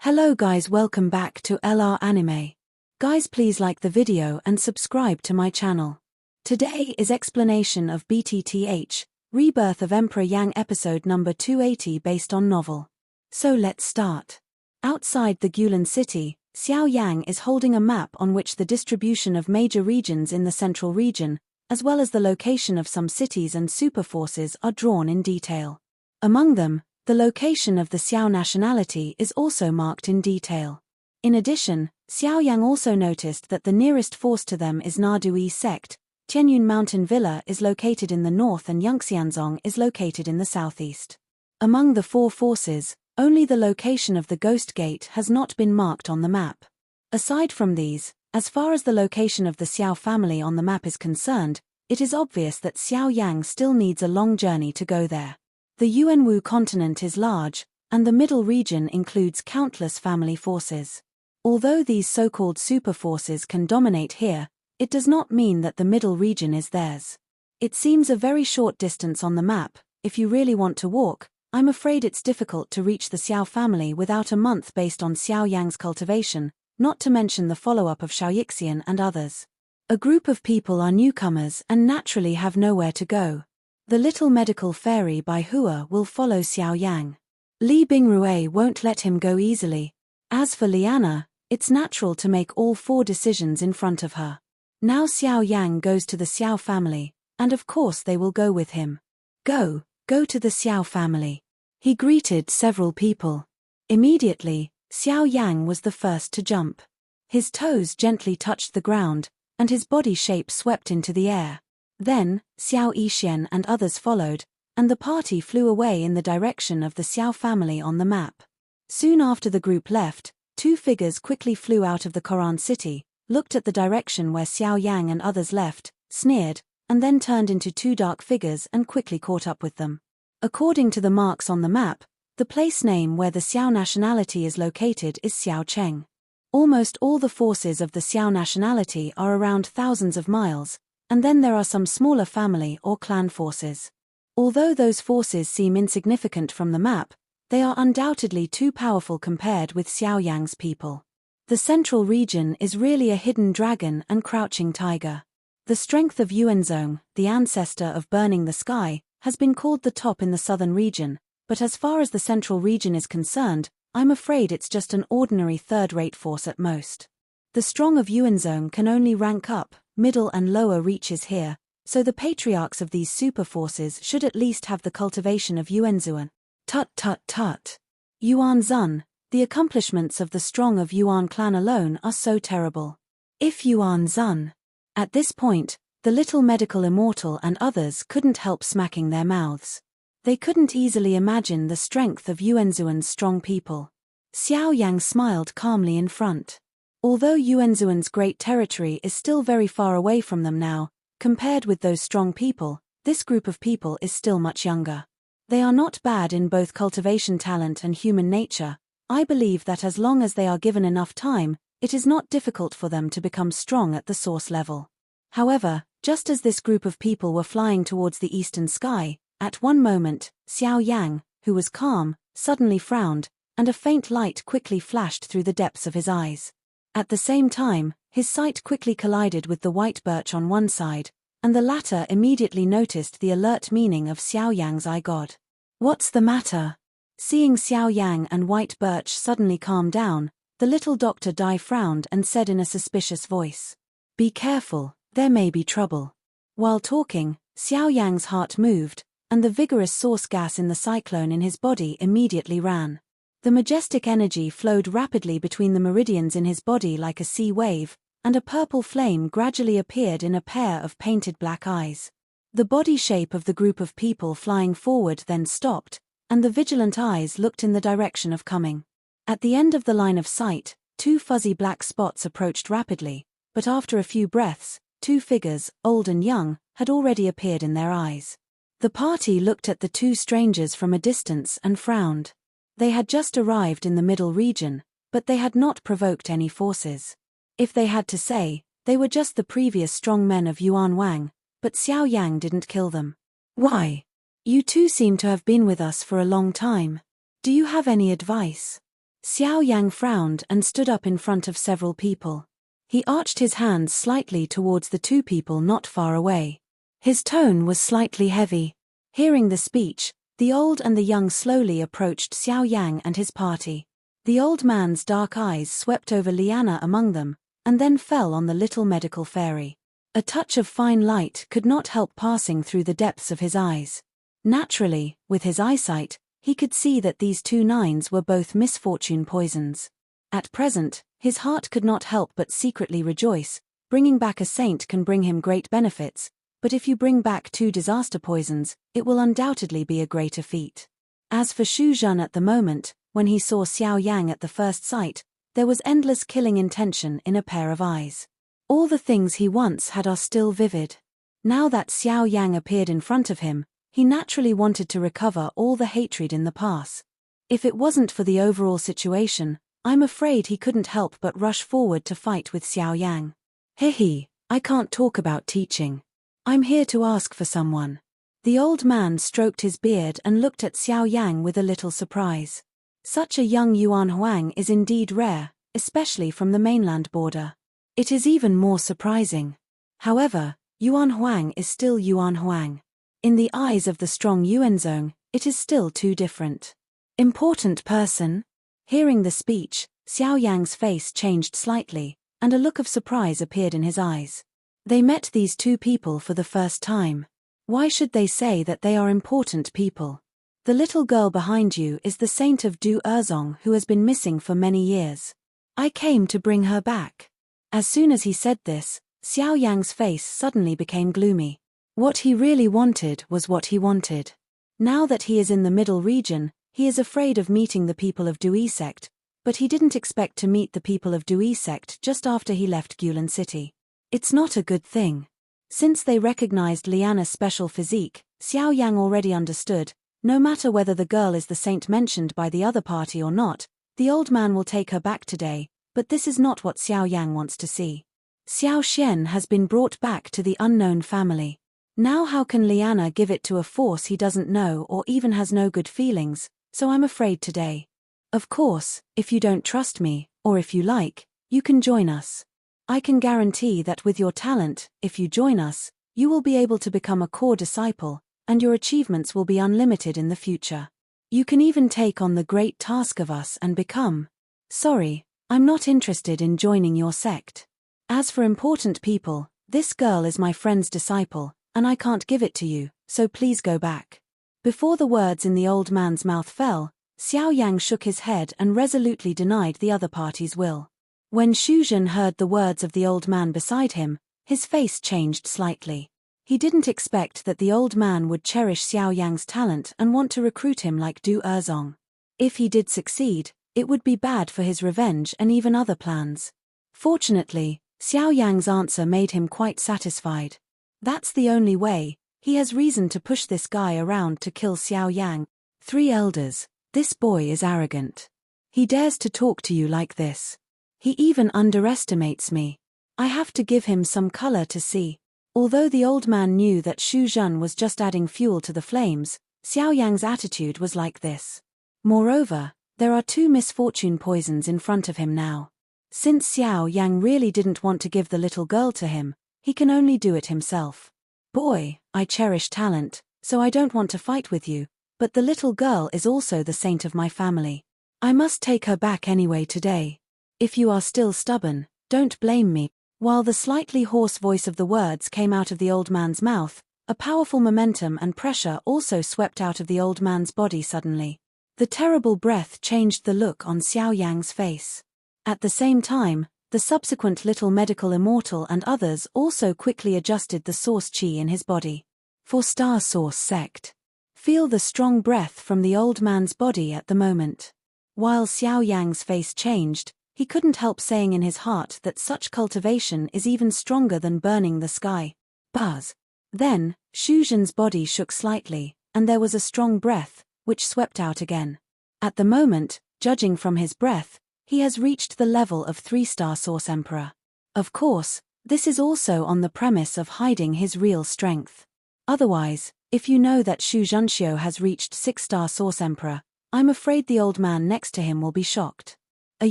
Hello guys, welcome back to LR Anime. Guys, please like the video and subscribe to my channel. Today is explanation of BTTH Rebirth of Emperor Yang episode number 280 based on novel. So let's start. Outside the Gulen city, Xiao Yan is holding a map on which the distribution of major regions in the central region, as well as the location of some cities and superforces are drawn in detail. Among them, the location of the Xiao nationality is also marked in detail. In addition, Xiao Yang also noticed that the nearest force to them is Nadui sect, Tianyun Mountain Villa is located in the north and Yangxianzong is located in the southeast. Among the four forces, only the location of the Ghost Gate has not been marked on the map. Aside from these, as far as the location of the Xiao family on the map is concerned, it is obvious that Xiao Yang still needs a long journey to go there. The Yuanwu continent is large, and the middle region includes countless family forces. Although these so-called superforces can dominate here, it does not mean that the middle region is theirs. It seems a very short distance on the map. If you really want to walk, I'm afraid it's difficult to reach the Xiao family without a month based on Xiao Yang's cultivation, not to mention the follow-up of Xiao Yixian and others. A group of people are newcomers and naturally have nowhere to go. The little medical fairy by Hua will follow Xiao Yang. Li Bingrui won't let him go easily. As for Liana, it's natural to make all four decisions in front of her. Now Xiao Yang goes to the Xiao family, and of course they will go with him. Go to the Xiao family. He greeted several people. Immediately, Xiao Yang was the first to jump. His toes gently touched the ground, and his body shape swept into the air. Then, Xiao Yixian and others followed, and the party flew away in the direction of the Xiao family on the map. Soon after the group left, two figures quickly flew out of the Koran city, looked at the direction where Xiao Yang and others left, sneered, and then turned into two dark figures and quickly caught up with them. According to the marks on the map, the place name where the Xiao nationality is located is Xiaocheng. Almost all the forces of the Xiao nationality are around thousands of miles, and then there are some smaller family or clan forces. Although those forces seem insignificant from the map, they are undoubtedly too powerful compared with Xiao Yang's people. The central region is really a hidden dragon and crouching tiger. The strength of Yuanzong, the ancestor of burning the sky, has been called the top in the southern region, but as far as the central region is concerned, I'm afraid it's just an ordinary third-rate force at most. The strong of Yuanzong can only rank up, middle and lower reaches here, so the patriarchs of these superforces should at least have the cultivation of Yuanzuan. Tut. Yuan Zun, the accomplishments of the strong of Yuan clan alone are so terrible. If Yuan Zun. At this point, the little medical immortal and others couldn't help smacking their mouths. They couldn't easily imagine the strength of Yuanzuan's strong people. Xiao Yang smiled calmly in front. Although Yuanzuan's great territory is still very far away from them now, compared with those strong people, this group of people is still much younger. They are not bad in both cultivation talent and human nature. I believe that as long as they are given enough time, it is not difficult for them to become strong at the source level. However, just as this group of people were flying towards the eastern sky, at one moment, Xiao Yang, who was calm, suddenly frowned, and a faint light quickly flashed through the depths of his eyes. At the same time, his sight quickly collided with the white birch on one side, and the latter immediately noticed the alert meaning of Xiao Yang's "I God." "What's the matter?" Seeing Xiao Yang and white birch suddenly calm down, the little Dr. Dai frowned and said in a suspicious voice, "Be careful, there may be trouble." While talking, Xiao Yang's heart moved, and the vigorous source gas in the cyclone in his body immediately ran. The majestic energy flowed rapidly between the meridians in his body like a sea wave, and a purple flame gradually appeared in a pair of painted black eyes. The body shape of the group of people flying forward then stopped, and the vigilant eyes looked in the direction of coming. At the end of the line of sight, two fuzzy black spots approached rapidly, but after a few breaths, two figures, old and young, had already appeared in their eyes. The party looked at the two strangers from a distance and frowned. They had just arrived in the middle region, but they had not provoked any forces. If they had to say, they were just the previous strong men of Yuan Wang, but Xiao Yang didn't kill them. "Why? You two seem to have been with us for a long time. Do you have any advice?" Xiao Yang frowned and stood up in front of several people. He arched his hands slightly towards the two people not far away. His tone was slightly heavy. Hearing the speech, the old and the young slowly approached Xiao Yang and his party. The old man's dark eyes swept over Liana among them, and then fell on the little medical fairy. A touch of fine light could not help passing through the depths of his eyes. Naturally, with his eyesight, he could see that these two nines were both misfortune poisons. At present, his heart could not help but secretly rejoice. Bringing back a saint can bring him great benefits, but if you bring back two disaster poisons, it will undoubtedly be a greater feat. As for Xu Zhen at the moment, when he saw Xiao Yang at the first sight, there was endless killing intention in a pair of eyes. All the things he once had are still vivid. Now that Xiao Yang appeared in front of him, he naturally wanted to recover all the hatred in the past. If it wasn't for the overall situation, I'm afraid he couldn't help but rush forward to fight with Xiao Yang. Hehe, I can't talk about teaching. I'm here to ask for someone. The old man stroked his beard and looked at Xiao Yang with a little surprise. Such a young Yuan Huang is indeed rare, especially from the mainland border. It is even more surprising. However, Yuan Huang is still Yuan Huang. In the eyes of the strong Yuanzong, it is still too different. Important person? Hearing the speech, Xiao Yang's face changed slightly, and a look of surprise appeared in his eyes. They met these two people for the first time. Why should they say that they are important people? The little girl behind you is the saint of Du Erzong who has been missing for many years. I came to bring her back. As soon as he said this, Xiao Yang's face suddenly became gloomy. What he really wanted was what he wanted. Now that he is in the middle region, he is afraid of meeting the people of Dui sect, but he didn't expect to meet the people of Dui sect just after he left Gulan City. It's not a good thing. Since they recognized Liana's special physique, Xiao Yang already understood, no matter whether the girl is the saint mentioned by the other party or not, the old man will take her back today. But this is not what Xiao Yang wants to see. Xiao Xian has been brought back to the unknown family. Now how can Liana give it to a force he doesn't know or even has no good feelings, so I'm afraid today. Of course, if you don't trust me, or if you like, you can join us. I can guarantee that with your talent, if you join us, you will be able to become a core disciple, and your achievements will be unlimited in the future. You can even take on the great task of us and become. Sorry, I'm not interested in joining your sect. As for important people, this girl is my friend's disciple, and I can't give it to you, so please go back. Before the words in the old man's mouth fell, Xiao Yang shook his head and resolutely denied the other party's will. When Xu Zhen heard the words of the old man beside him, his face changed slightly. He didn't expect that the old man would cherish Xiao Yang's talent and want to recruit him like Du Erzong. If he did succeed, it would be bad for his revenge and even other plans. Fortunately, Xiao Yang's answer made him quite satisfied. That's the only way. He has reason to push this guy around to kill Xiao Yang. 3 elders, this boy is arrogant. He dares to talk to you like this. He even underestimates me. I have to give him some color to see. Although the old man knew that Xu Zhen was just adding fuel to the flames, Xiao Yang's attitude was like this. Moreover, there are 2 misfortune poisons in front of him now. Since Xiao Yang really didn't want to give the little girl to him, he can only do it himself. Boy, I cherish talent, so I don't want to fight with you, but the little girl is also the saint of my family. I must take her back anyway today. If you are still stubborn, don't blame me. While the slightly hoarse voice of the words came out of the old man's mouth, a powerful momentum and pressure also swept out of the old man's body suddenly. The terrible breath changed the look on Xiao Yang's face. At the same time, the subsequent little medical immortal and others also quickly adjusted the source qi in his body. 4-star source sect. Feel the strong breath from the old man's body at the moment. While Xiao Yang's face changed, he couldn't help saying in his heart that such cultivation is even stronger than burning the sky. Buzz. Then, Xu Zhen's body shook slightly, and there was a strong breath, which swept out again. At the moment, judging from his breath, he has reached the level of 3-star Source Emperor. Of course, this is also on the premise of hiding his real strength. Otherwise, if you know that Xu Zhenxiu has reached 6-star Source Emperor, I'm afraid the old man next to him will be shocked. A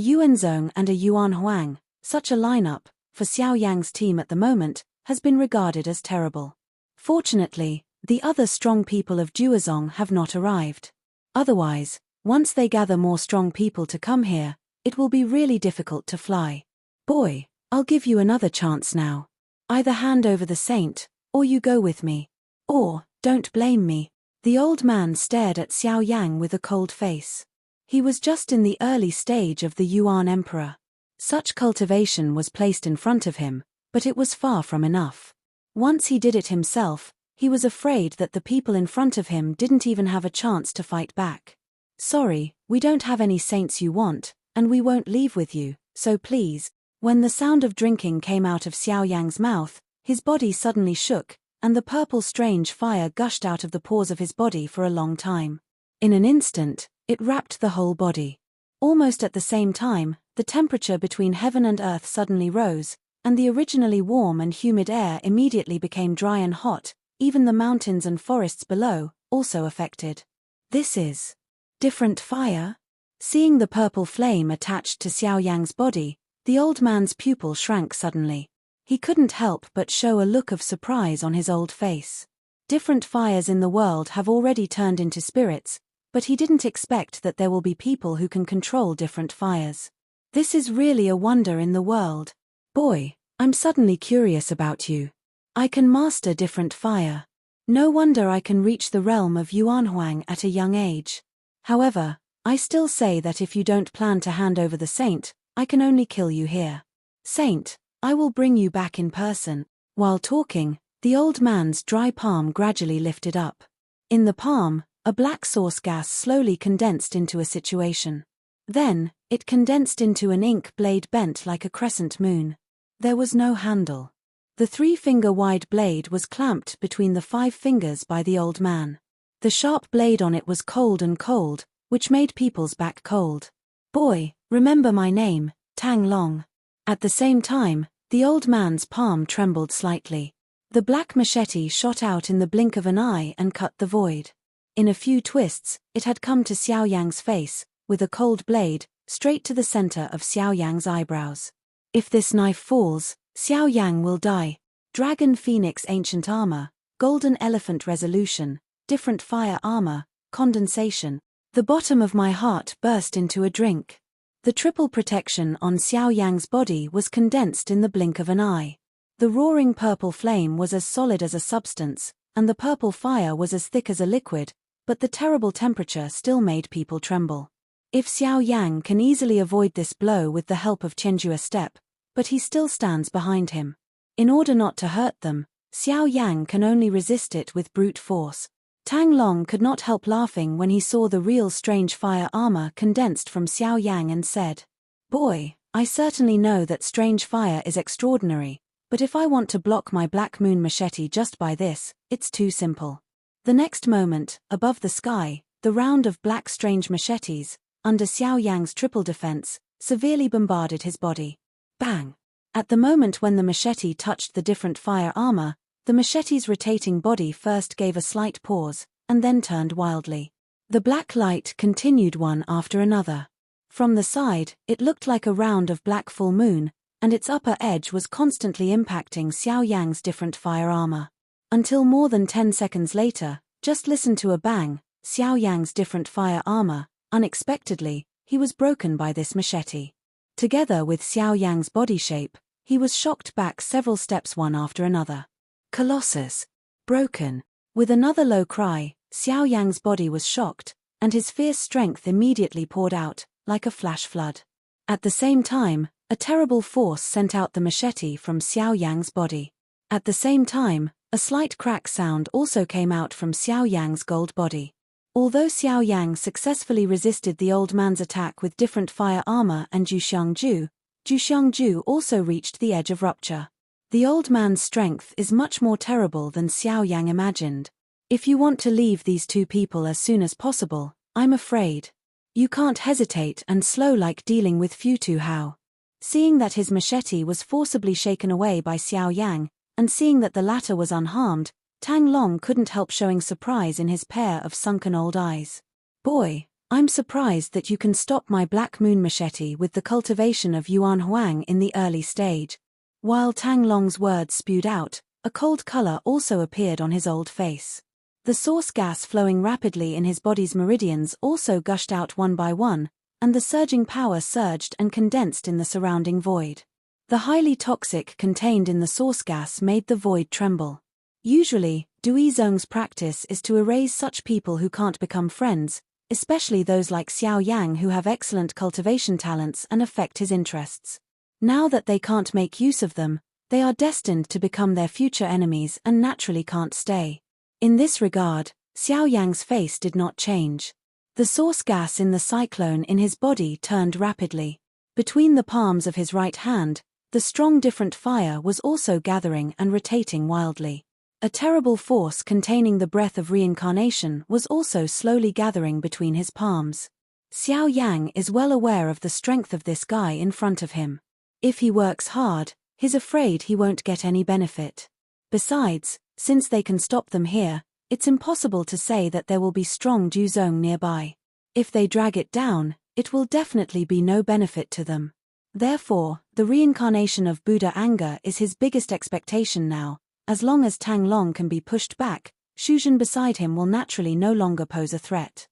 Yuanzong and a Yuan Huang, such a lineup, for Xiao Yang's team at the moment, has been regarded as terrible. Fortunately, the other strong people of Juezong have not arrived. Otherwise, once they gather more strong people to come here, it will be really difficult to fly. Boy, I'll give you another chance now. Either hand over the saint, or you go with me. Or, don't blame me. The old man stared at Xiao Yang with a cold face. He was just in the early stage of the Yuan Emperor. Such cultivation was placed in front of him, but it was far from enough. Once he did it himself, he was afraid that the people in front of him didn't even have a chance to fight back. Sorry, we don't have any saints you want, and we won't leave with you, so please. When the sound of drinking came out of Xiao Yang's mouth, his body suddenly shook, and the purple strange fire gushed out of the pores of his body for a long time. In an instant, it wrapped the whole body. Almost at the same time, the temperature between heaven and earth suddenly rose, and the originally warm and humid air immediately became dry and hot, even the mountains and forests below, also affected. This is different fire? Seeing the purple flame attached to Xiao Yang's body, the old man's pupil shrank suddenly. He couldn't help but show a look of surprise on his old face. Different fires in the world have already turned into spirits, but he didn't expect that there will be people who can control different fires. This is really a wonder in the world. Boy, I'm suddenly curious about you. I can master different fire. No wonder I can reach the realm of Yuanhuang at a young age. However, I still say that if you don't plan to hand over the saint, I can only kill you here. Saint, I will bring you back in person. While talking, the old man's dry palm gradually lifted up. In the palm, a black source gas slowly condensed into a situation. Then, it condensed into an ink blade bent like a crescent moon. There was no handle. The 3-finger-wide blade was clamped between the 5 fingers by the old man. The sharp blade on it was cold and cold, which made people's back cold. Boy, remember my name, Tang Long. At the same time, the old man's palm trembled slightly. The black machete shot out in the blink of an eye and cut the void. In a few twists, it had come to Xiao Yang's face, with a cold blade, straight to the center of Xiao Yang's eyebrows. If this knife falls, Xiao Yang will die. Dragon Phoenix Ancient Armor, Golden Elephant Resolution, Different Fire Armor, Condensation. The bottom of my heart burst into a drink. The triple protection on Xiao Yang's body was condensed in the blink of an eye. The roaring purple flame was as solid as a substance, and the purple fire was as thick as a liquid, but the terrible temperature still made people tremble. If Xiao Yang can easily avoid this blow with the help of Qianjue step, but he still stands behind him. In order not to hurt them, Xiao Yang can only resist it with brute force. Tang Long could not help laughing when he saw the real strange fire armor condensed from Xiao Yang and said, "Boy, I certainly know that strange fire is extraordinary, but if I want to block my Black Moon machete just by this, it's too simple." The next moment, above the sky, the round of black strange machetes, under Xiao Yang's triple defense, severely bombarded his body. Bang! At the moment when the machete touched the different fire armor, the machete's rotating body first gave a slight pause, and then turned wildly. The black light continued one after another. From the side, it looked like a round of black full moon, and its upper edge was constantly impacting Xiao Yang's different fire armor. Until more than 10 seconds later, just listen to a bang, Xiao Yang's different fire armor, unexpectedly, he was broken by this machete. Together with Xiao Yang's body shape, he was shocked back several steps one after another. Colossus! Broken! With another low cry, Xiao Yang's body was shocked, and his fierce strength immediately poured out, like a flash flood. At the same time, a terrible force sent out the machete from Xiao Yang's body. At the same time, a slight crack sound also came out from Xiao Yang's gold body. Although Xiao Yang successfully resisted the old man's attack with different fire armor and Juxiangju also reached the edge of rupture. The old man's strength is much more terrible than Xiao Yang imagined. If you want to leave these two people as soon as possible, I'm afraid you can't hesitate and slow like dealing with Futu Hao. Seeing that his machete was forcibly shaken away by Xiao Yang, and seeing that the latter was unharmed, Tang Long couldn't help showing surprise in his pair of sunken old eyes. Boy, I'm surprised that you can stop my Black Moon machete with the cultivation of Yuan Huang in the early stage. While Tang Long's words spewed out, a cold color also appeared on his old face. The source gas flowing rapidly in his body's meridians also gushed out one by one, and the surging power surged and condensed in the surrounding void. The highly toxic contained in the source gas made the void tremble. Usually, Dui Zong's practice is to erase such people who can't become friends, especially those like Xiao Yang who have excellent cultivation talents and affect his interests. Now that they can't make use of them, they are destined to become their future enemies and naturally can't stay. In this regard, Xiao Yang's face did not change. The source gas in the cyclone in his body turned rapidly. Between the palms of his right hand, the strong different fire was also gathering and rotating wildly. A terrible force containing the breath of reincarnation was also slowly gathering between his palms. Xiao Yang is well aware of the strength of this guy in front of him. If he works hard, he's afraid he won't get any benefit. Besides, since they can stop them here, it's impossible to say that there will be strong Duzong nearby. If they drag it down, it will definitely be no benefit to them. Therefore, the reincarnation of Buddha anger is his biggest expectation now. As long as Tang Long can be pushed back, Shuzhen beside him will naturally no longer pose a threat.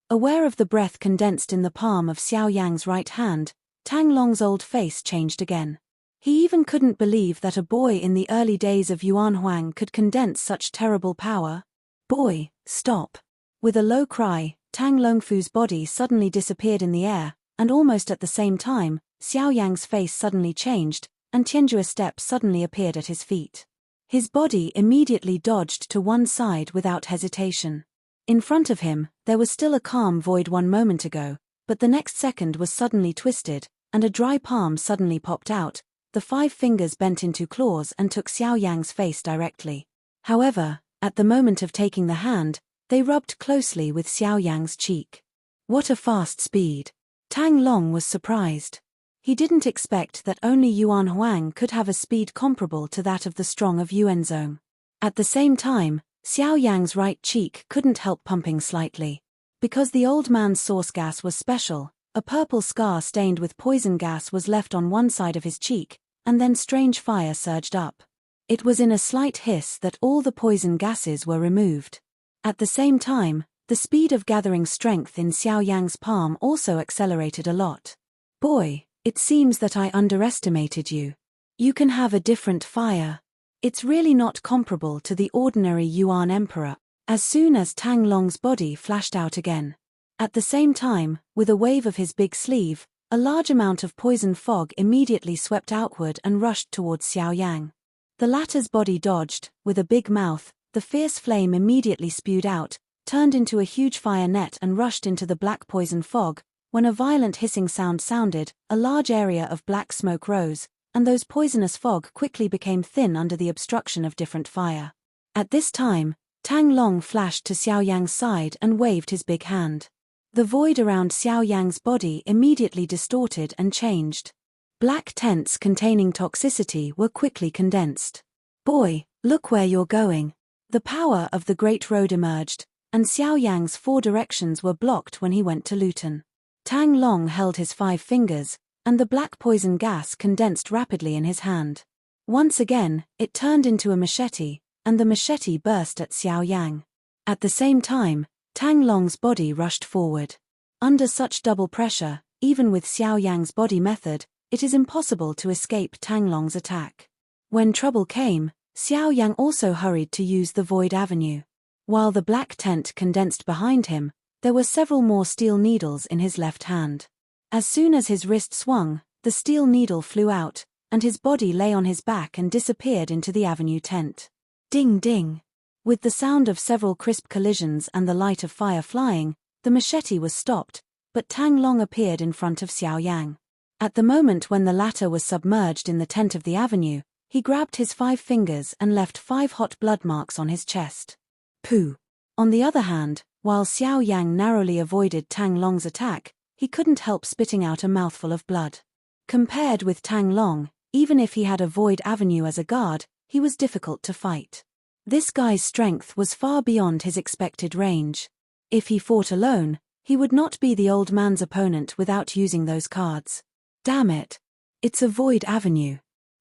Aware of the breath condensed in the palm of Xiao Yang's right hand, Tang Long's old face changed again. He even couldn't believe that a boy in the early days of Yuan Huang could condense such terrible power. Boy, stop. With a low cry, Tang Longfu's body suddenly disappeared in the air, and almost at the same time, Xiao Yang's face suddenly changed, and Tianjua's step suddenly appeared at his feet. His body immediately dodged to one side without hesitation. In front of him, there was still a calm void one moment ago, but the next second was suddenly twisted, and a dry palm suddenly popped out. The 5 fingers bent into claws and took Xiao Yang's face directly. However, at the moment of taking the hand, they rubbed closely with Xiao Yang's cheek. What a fast speed! Tang Long was surprised. He didn't expect that only Yuan Huang could have a speed comparable to that of the strong of Yuanzong. At the same time, Xiao Yang's right cheek couldn't help pumping slightly. Because the old man's source gas was special, a purple scar stained with poison gas was left on one side of his cheek, and then strange fire surged up. It was in a slight hiss that all the poison gases were removed. At the same time, the speed of gathering strength in Xiao Yang's palm also accelerated a lot. Boy, it seems that I underestimated you. You can have a different fire. It's really not comparable to the ordinary Yuan Emperor. As soon as Tang Long's body flashed out again. At the same time, with a wave of his big sleeve, a large amount of poison fog immediately swept outward and rushed towards Xiao Yang. The latter's body dodged, with a big mouth, the fierce flame immediately spewed out, turned into a huge fire net and rushed into the black poison fog. When a violent hissing sound sounded, a large area of black smoke rose, and those poisonous fog quickly became thin under the obstruction of different fire. At this time, Tang Long flashed to Xiao Yang's side and waved his big hand. The void around Xiao Yang's body immediately distorted and changed. Black tents containing toxicity were quickly condensed. Boy, look where you're going. The power of the Great Road emerged, and Xiao Yang's 4 directions were blocked when he went to Luton. Tang Long held his 5 fingers, and the black poison gas condensed rapidly in his hand. Once again, it turned into a machete, and the machete burst at Xiao Yang. At the same time, Tang Long's body rushed forward. Under such double pressure, even with Xiao Yang's body method, it is impossible to escape Tang Long's attack. When trouble came, Xiao Yang also hurried to use the void avenue. While the black tent condensed behind him, there were several more steel needles in his left hand. As soon as his wrist swung, the steel needle flew out, and his body lay on his back and disappeared into the avenue tent. Ding ding! With the sound of several crisp collisions and the light of fire flying, the machete was stopped, but Tang Long appeared in front of Xiao Yang. At the moment when the latter was submerged in the tent of the avenue, he grabbed his 5 fingers and left 5 hot blood marks on his chest. Pooh! On the other hand, while Xiao Yang narrowly avoided Tang Long's attack, he couldn't help spitting out a mouthful of blood. Compared with Tang Long, even if he had a void avenue as a guard, he was difficult to fight. This guy's strength was far beyond his expected range. If he fought alone, He would not be the old man's opponent without using those cards. Damn it. It's a void avenue.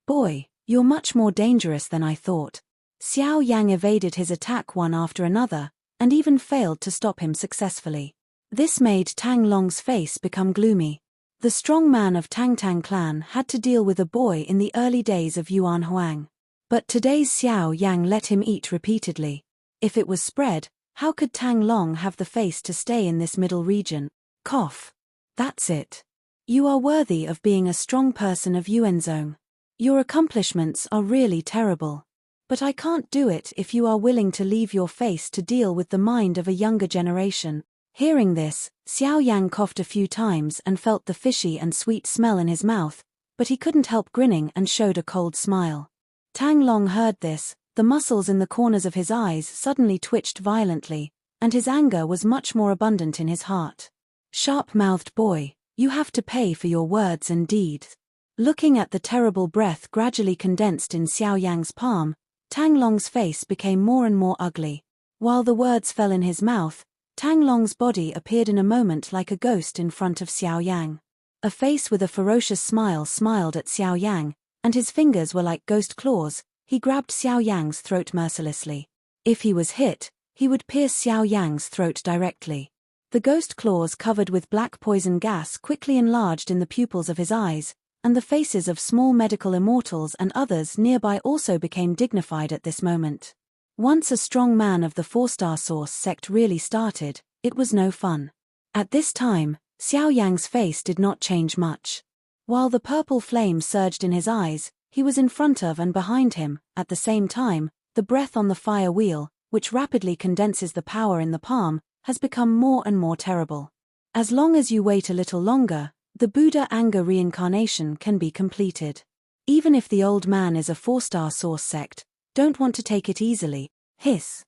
Boy, you're much more dangerous than I thought. Xiao Yang evaded his attack one after another, and even failed to stop him successfully. This made Tang Long's face become gloomy. The strong man of Tang Tang clan had to deal with a boy in the early days of Yuan Huang. But today's Xiao Yang let him eat repeatedly. If it was spread, how could Tang Long have the face to stay in this middle region? Cough. That's it. You are worthy of being a strong person of Yuanzong. Your accomplishments are really terrible. But I can't do it if you are willing to leave your face to deal with the mind of a younger generation. Hearing this, Xiao Yang coughed a few times and felt the fishy and sweet smell in his mouth, but he couldn't help grinning and showed a cold smile. Tang Long heard this. The muscles in the corners of his eyes suddenly twitched violently, and his anger was much more abundant in his heart. Sharp-mouthed boy, you have to pay for your words and deeds. Looking at the terrible breath gradually condensed in Xiao Yang's palm, Tang Long's face became more and more ugly. While the words fell in his mouth, Tang Long's body appeared in a moment like a ghost in front of Xiao Yang. A face with a ferocious smile smiled at Xiao Yang, and his fingers were like ghost claws. He grabbed Xiao Yang's throat mercilessly. If he was hit, he would pierce Xiao Yang's throat directly. The ghost claws covered with black poison gas quickly enlarged in the pupils of his eyes, and the faces of small medical immortals and others nearby also became dignified at this moment. Once a strong man of the four-star source sect really started, it was no fun. At this time, Xiao Yang's face did not change much. While the purple flame surged in his eyes, he was in front of and behind him. At the same time, the breath on the fire wheel, which rapidly condenses the power in the palm, has become more and more terrible. As long as you wait a little longer, the Buddha anger reincarnation can be completed. Even if the old man is a four-star source sect, don't want to take it easily. Hiss.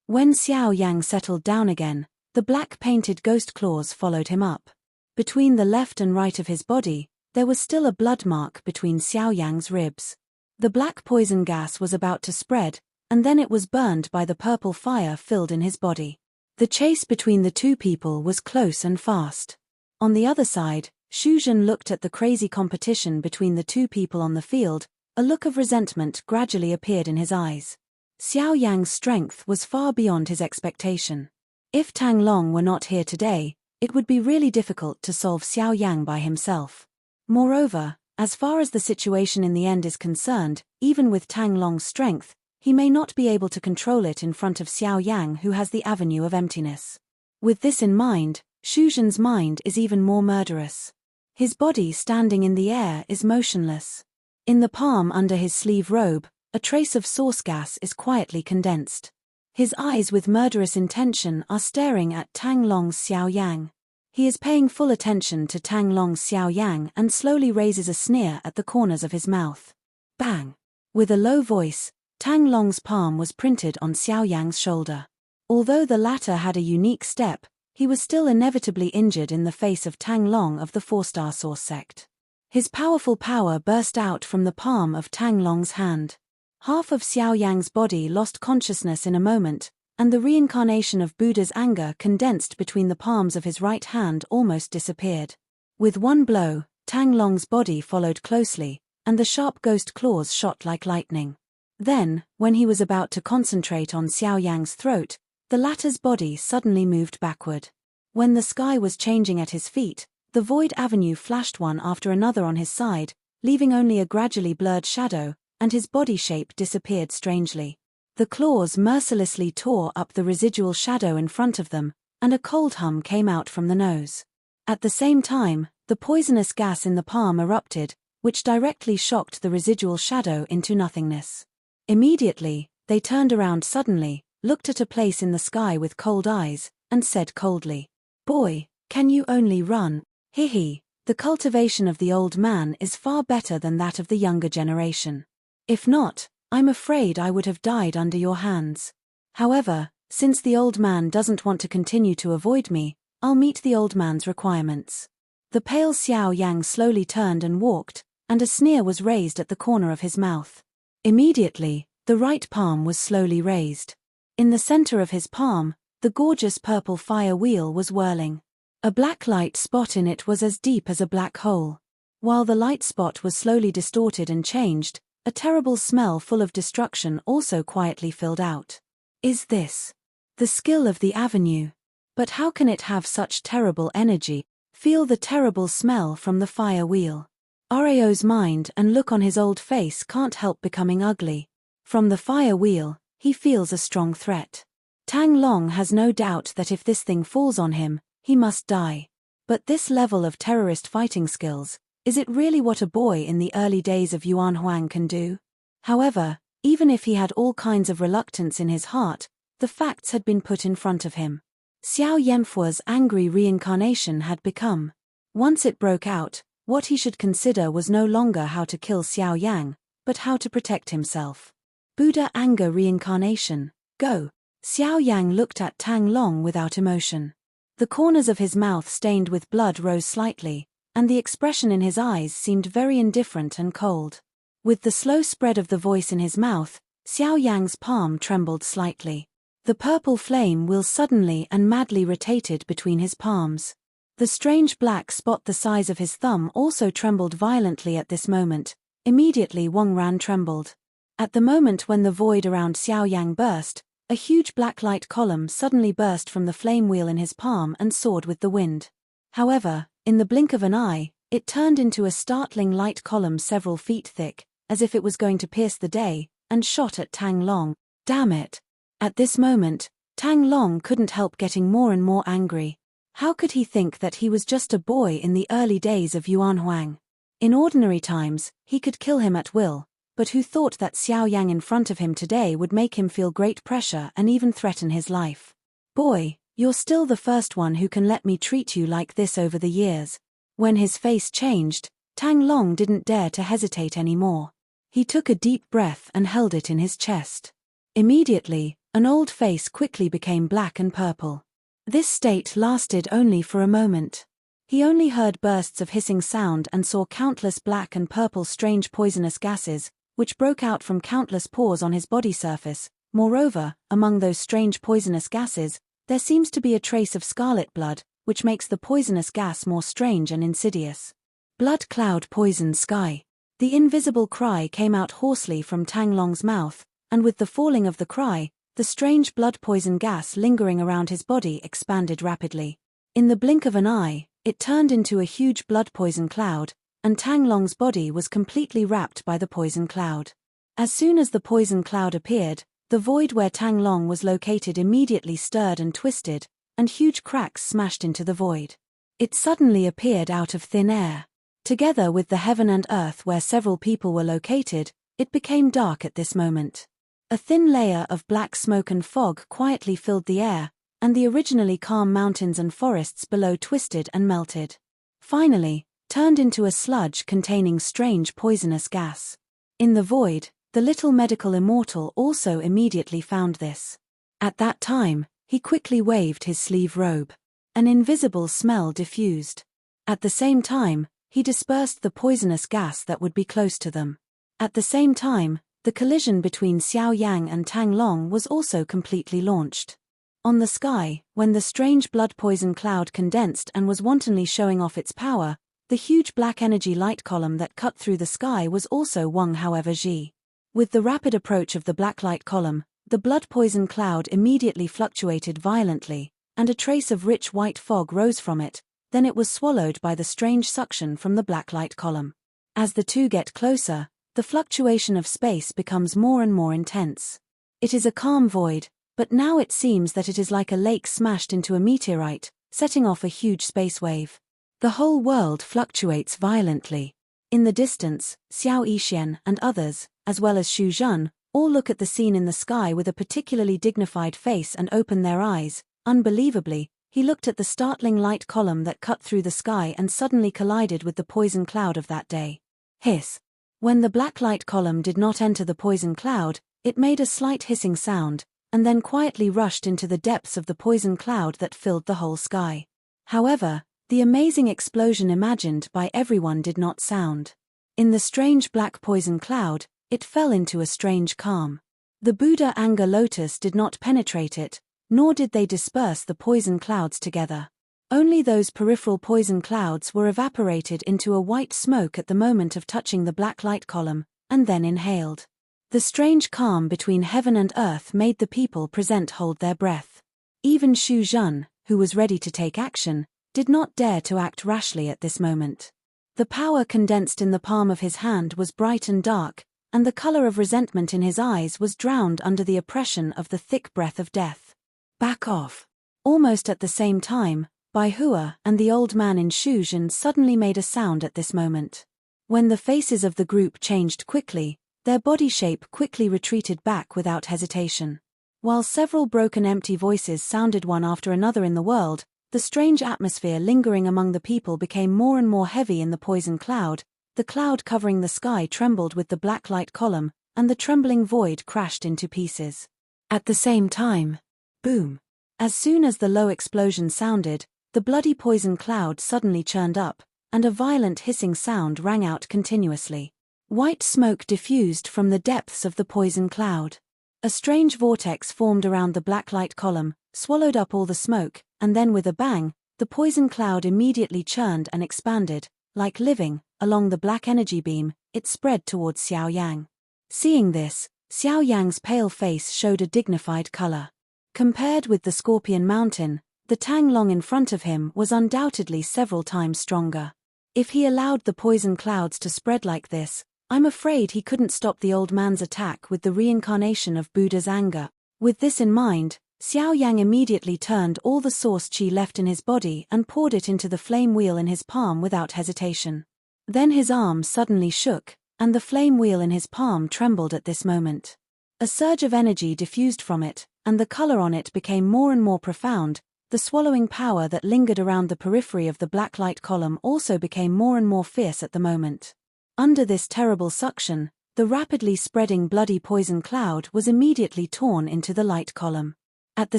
When Xiao Yang settled down again, the black-painted ghost claws followed him up. Between the left and right of his body, there was still a blood mark between Xiao Yang's ribs. The black poison gas was about to spread, and then it was burned by the purple fire filled in his body. The chase between the two people was close and fast. On the other side, Xu Zhen looked at the crazy competition between the two people on the field. A look of resentment gradually appeared in his eyes. Xiao Yang's strength was far beyond his expectation. If Tang Long were not here today, it would be really difficult to solve Xiao Yang by himself. Moreover, as far as the situation in the end is concerned, even with Tang Long's strength, he may not be able to control it in front of Xiao Yang, who has the avenue of emptiness. With this in mind, Xu Zhen's mind is even more murderous. His body standing in the air is motionless. In the palm under his sleeve robe, a trace of source gas is quietly condensed. His eyes with murderous intention are staring at Tang Long's Xiao Yang. He is paying full attention to Tang Long's Xiao Yang and slowly raises a sneer at the corners of his mouth. Bang! With a low voice, Tang Long's palm was printed on Xiao Yang's shoulder. Although the latter had a unique step, he was still inevitably injured in the face of Tang Long of the four-star source sect. His powerful power burst out from the palm of Tang Long's hand. Half of Xiao Yang's body lost consciousness in a moment, and the reincarnation of Buddha's anger condensed between the palms of his right hand almost disappeared. With one blow, Tang Long's body followed closely, and the sharp ghost claws shot like lightning. Then, when he was about to concentrate on Xiao Yang's throat, the latter's body suddenly moved backward. When the sky was changing at his feet, the void avenue flashed one after another on his side, leaving only a gradually blurred shadow, and his body shape disappeared strangely. The claws mercilessly tore up the residual shadow in front of them, and a cold hum came out from the nose. At the same time, the poisonous gas in the palm erupted, which directly shocked the residual shadow into nothingness. Immediately, they turned around suddenly, looked at a place in the sky with cold eyes, and said coldly, "Boy, can you only run? Hee. The cultivation of the old man is far better than that of the younger generation. If not, I'm afraid I would have died under your hands. However, since the old man doesn't want to continue to avoid me, I'll meet the old man's requirements." The pale Xiao Yang slowly turned and walked, and a sneer was raised at the corner of his mouth. Immediately, the right palm was slowly raised. In the center of his palm, the gorgeous purple fire wheel was whirling. A black light spot in it was as deep as a black hole. While the light spot was slowly distorted and changed, a terrible smell full of destruction also quietly filled out. Is this the skill of the avenue? But how can it have such terrible energy? Feel the terrible smell from the fire wheel. Oreo's mind and look on his old face can't help becoming ugly. From the fire wheel, he feels a strong threat. Tang Long has no doubt that if this thing falls on him, he must die. But this level of terrorist fighting skills, is it really what a boy in the early days of Yuan Huang can do? However, even if he had all kinds of reluctance in his heart, the facts had been put in front of him. Xiao Yanfu's angry reincarnation had become. Once it broke out, what he should consider was no longer how to kill Xiao Yang, but how to protect himself. Buddha anger reincarnation, go. Xiao Yang looked at Tang Long without emotion. The corners of his mouth stained with blood rose slightly, and the expression in his eyes seemed very indifferent and cold. With the slow spread of the voice in his mouth, Xiao Yang's palm trembled slightly. The purple flame wheel suddenly and madly rotated between his palms. The strange black spot the size of his thumb also trembled violently at this moment. Immediately Wang Ran trembled. At the moment when the void around Xiao Yang burst, a huge black light column suddenly burst from the flame wheel in his palm and soared with the wind. However, in the blink of an eye, it turned into a startling light column several feet thick, as if it was going to pierce the day, and shot at Tang Long. Damn it! At this moment, Tang Long couldn't help getting more and more angry. How could he think that he was just a boy in the early days of Yuan Huang? In ordinary times, he could kill him at will, but who thought that Xiao Yang in front of him today would make him feel great pressure and even threaten his life? Boy, you're still the first one who can let me treat you like this over the years. When his face changed, Tang Long didn't dare to hesitate anymore. He took a deep breath and held it in his chest. Immediately, an old face quickly became black and purple. This state lasted only for a moment. He only heard bursts of hissing sound and saw countless black and purple strange poisonous gases, which broke out from countless pores on his body surface. Moreover, among those strange poisonous gases, there seems to be a trace of scarlet blood, which makes the poisonous gas more strange and insidious. Blood cloud poisoned sky. The invisible cry came out hoarsely from Tang Long's mouth, and with the falling of the cry, the strange blood poison gas lingering around his body expanded rapidly. In the blink of an eye, it turned into a huge blood poison cloud, and Tang Long's body was completely wrapped by the poison cloud. As soon as the poison cloud appeared, the void where Tang Long was located immediately stirred and twisted, and huge cracks smashed into the void. It suddenly appeared out of thin air. Together with the heaven and earth where several people were located, it became dark at this moment. A thin layer of black smoke and fog quietly filled the air, and the originally calm mountains and forests below twisted and melted. Finally, turned into a sludge containing strange poisonous gas. In the void, the little medical immortal also immediately found this. At that time, he quickly waved his sleeve robe. An invisible smell diffused. At the same time, he dispersed the poisonous gas that would be close to them. At the same time, the collision between Xiao Yang and Tang Long was also completely launched. On the sky, when the strange blood poison cloud condensed and was wantonly showing off its power, the huge black energy light column that cut through the sky was also Wang however Ji. With the rapid approach of the black light column, the blood poison cloud immediately fluctuated violently, and a trace of rich white fog rose from it, then it was swallowed by the strange suction from the black light column. As the two get closer, the fluctuation of space becomes more and more intense. It is a calm void, but now it seems that it is like a lake smashed into a meteorite, setting off a huge space wave. The whole world fluctuates violently. In the distance, Xiao Yixian and others, as well as Xu Zhen, all look at the scene in the sky with a particularly dignified face and open their eyes. Unbelievably, he looked at the startling light column that cut through the sky and suddenly collided with the poison cloud of that day. Hiss. When the black light column did not enter the poison cloud, it made a slight hissing sound, and then quietly rushed into the depths of the poison cloud that filled the whole sky. However, the amazing explosion imagined by everyone did not sound. In the strange black poison cloud, it fell into a strange calm. The Buddha anger lotus did not penetrate it, nor did they disperse the poison clouds together. Only those peripheral poison clouds were evaporated into a white smoke at the moment of touching the black light column, and then inhaled. The strange calm between heaven and earth made the people present hold their breath. Even Xu Zhen, who was ready to take action, did not dare to act rashly at this moment. The power condensed in the palm of his hand was bright and dark, and the color of resentment in his eyes was drowned under the oppression of the thick breath of death. Back off. Almost at the same time, Bai Hua and the old man in Xu Zhen suddenly made a sound at this moment. When the faces of the group changed quickly, their body shape quickly retreated back without hesitation. While several broken empty voices sounded one after another in the world, the strange atmosphere lingering among the people became more and more heavy in the poison cloud. The cloud covering the sky trembled with the black light column, and the trembling void crashed into pieces. At the same time, boom! As soon as the low explosion sounded, the bloody poison cloud suddenly churned up, and a violent hissing sound rang out continuously. White smoke diffused from the depths of the poison cloud. A strange vortex formed around the black light column, swallowed up all the smoke, and then with a bang, the poison cloud immediately churned and expanded. Like living, along the black energy beam, it spread towards Xiao Yang. Seeing this, Xiao Yang's pale face showed a dignified color. Compared with the Scorpion Mountain, the Tang Long in front of him was undoubtedly several times stronger. If he allowed the poison clouds to spread like this, I'm afraid he couldn't stop the old man's attack with the reincarnation of Buddha's anger. With this in mind, Xiao Yang immediately turned all the source qi left in his body and poured it into the flame wheel in his palm without hesitation. Then his arm suddenly shook, and the flame wheel in his palm trembled at this moment. A surge of energy diffused from it, and the color on it became more and more profound. The swallowing power that lingered around the periphery of the black light column also became more and more fierce at the moment. Under this terrible suction, the rapidly spreading bloody poison cloud was immediately torn into the light column. At the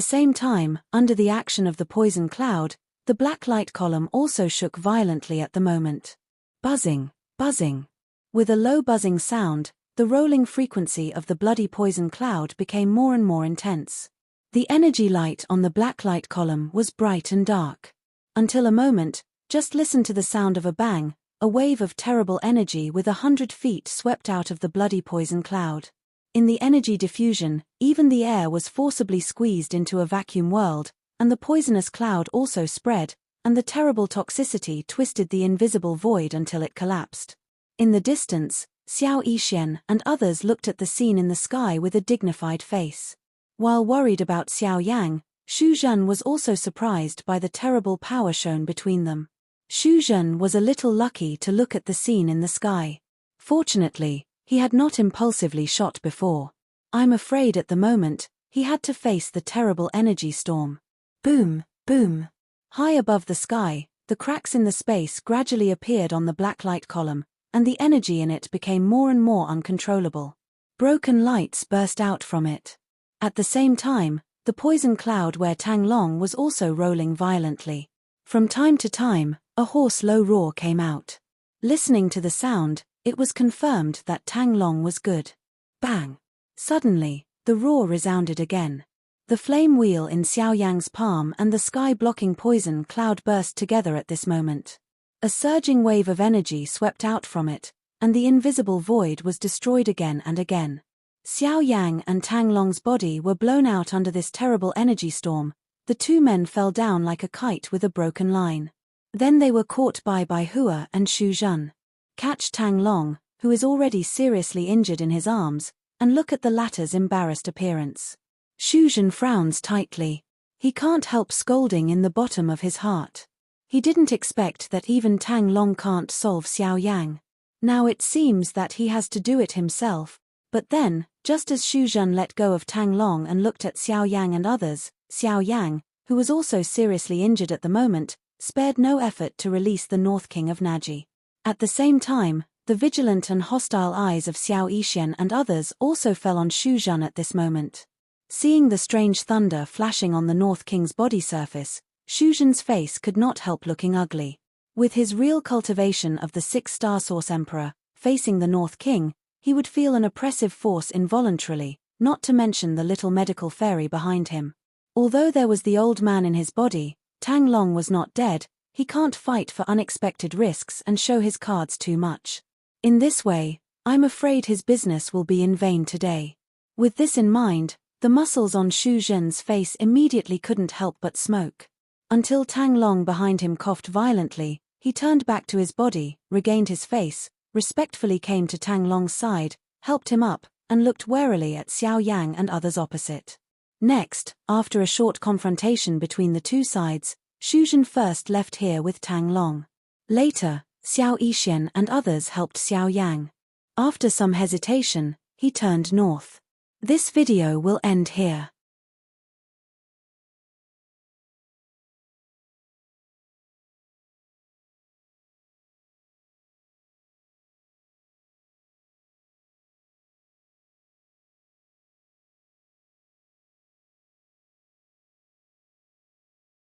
same time, under the action of the poison cloud, the black light column also shook violently at the moment. Buzzing, buzzing. With a low buzzing sound, the rolling frequency of the bloody poison cloud became more and more intense. The energy light on the black light column was bright and dark. Until a moment, just listen to the sound of a bang, a wave of terrible energy with 100 feet swept out of the bloody poison cloud. In the energy diffusion, even the air was forcibly squeezed into a vacuum world, and the poisonous cloud also spread, and the terrible toxicity twisted the invisible void until it collapsed. In the distance, Xiao Yixian and others looked at the scene in the sky with a dignified face. While worried about Xiao Yang, Xu Zhen was also surprised by the terrible power shown between them. Xu Zhen was a little lucky to look at the scene in the sky. Fortunately, he had not impulsively shot before. I'm afraid at the moment, he had to face the terrible energy storm. Boom, boom. High above the sky, the cracks in the space gradually appeared on the black light column, and the energy in it became more and more uncontrollable. Broken lights burst out from it. At the same time, the poison cloud where Tang Long was also rolling violently. From time to time, a hoarse low roar came out. Listening to the sound, it was confirmed that Tang Long was good. Bang! Suddenly, the roar resounded again. The flame wheel in Xiao Yang's palm and the sky-blocking poison cloud burst together at this moment. A surging wave of energy swept out from it, and the invisible void was destroyed again and again. Xiao Yang and Tang Long's body were blown out under this terrible energy storm. The two men fell down like a kite with a broken line. Then they were caught by Bai Hua and Xu Zhen. Catch Tang Long, who is already seriously injured in his arms, and look at the latter's embarrassed appearance. Xu Zhen frowns tightly. He can't help scolding in the bottom of his heart. He didn't expect that even Tang Long can't solve Xiao Yang. Now it seems that he has to do it himself. But then, just as Xu Zhen let go of Tang Long and looked at Xiao Yang and others, Xiao Yang, who was also seriously injured at the moment, spared no effort to release the North King of Naji. At the same time, the vigilant and hostile eyes of Xiao Yixian and others also fell on Xu Zhen at this moment. Seeing the strange thunder flashing on the North King's body surface, Xu Zhen's face could not help looking ugly. With his real cultivation of the 6-star Source Emperor, facing the North King, he would feel an oppressive force involuntarily, not to mention the little medical fairy behind him. Although there was the old man in his body, Tang Long was not dead, he can't fight for unexpected risks and show his cards too much. In this way, I'm afraid his business will be in vain today. With this in mind, the muscles on Xu Zhen's face immediately couldn't help but smoke. Until Tang Long behind him coughed violently, he turned back to his body, regained his face, respectfully came to Tang Long's side, helped him up, and looked warily at Xiao Yang and others opposite. Next, after a short confrontation between the two sides, Xu Zhen first left here with Tang Long. Later, Xiao Yixian and others helped Xiao Yang. After some hesitation, he turned north. This video will end here.